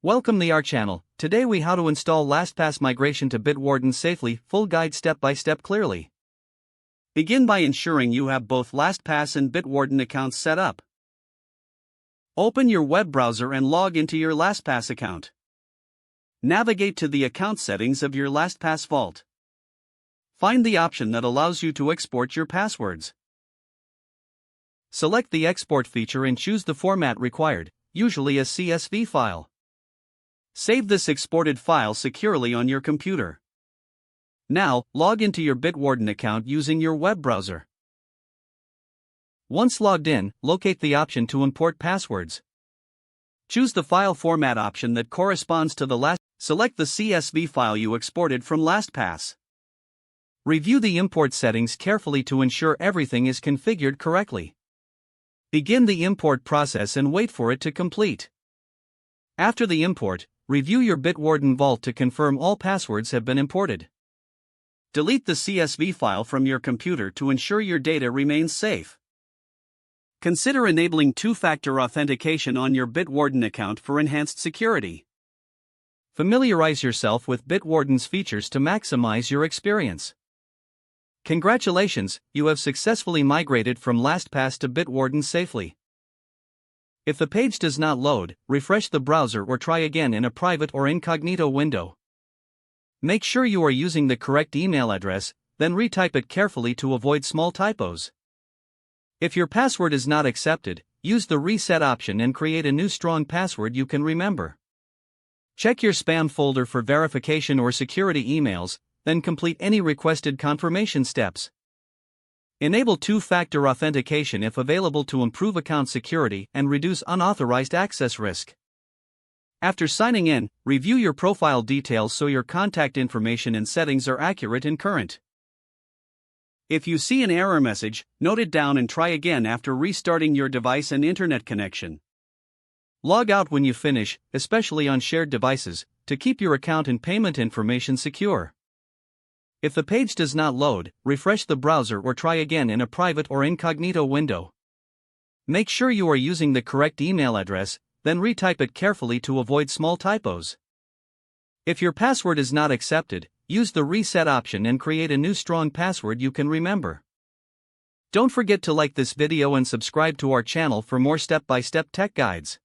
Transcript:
Welcome to our channel. Today we how to install LastPass migration to Bitwarden safely, full guide step by step clearly. Begin by ensuring you have both LastPass and Bitwarden accounts set up. Open your web browser and log into your LastPass account. Navigate to the account settings of your LastPass vault. Find the option that allows you to export your passwords. Select the export feature and choose the format required, usually a CSV file. Save this exported file securely on your computer. Now, log into your Bitwarden account using your web browser. Once logged in, locate the option to import passwords. Choose the file format option that corresponds to the select the CSV file you exported from LastPass. Review the import settings carefully to ensure everything is configured correctly. Begin the import process and wait for it to complete. After the import, review your Bitwarden vault to confirm all passwords have been imported. Delete the CSV file from your computer to ensure your data remains safe. Consider enabling two-factor authentication on your Bitwarden account for enhanced security. Familiarize yourself with Bitwarden's features to maximize your experience. Congratulations, you have successfully migrated from LastPass to Bitwarden safely. If the page does not load, refresh the browser or try again in a private or incognito window. Make sure you are using the correct email address, then retype it carefully to avoid small typos. If your password is not accepted, use the reset option and create a new strong password you can remember. Check your spam folder for verification or security emails, then complete any requested confirmation steps. Enable two-factor authentication if available to improve account security and reduce unauthorized access risk. After signing in, review your profile details so your contact information and settings are accurate and current. If you see an error message, note it down and try again after restarting your device and internet connection. Log out when you finish, especially on shared devices, to keep your account and payment information secure. If the page does not load, refresh the browser or try again in a private or incognito window. Make sure you are using the correct email address, then retype it carefully to avoid small typos. If your password is not accepted, use the reset option and create a new strong password you can remember. Don't forget to like this video and subscribe to our channel for more step-by-step tech guides.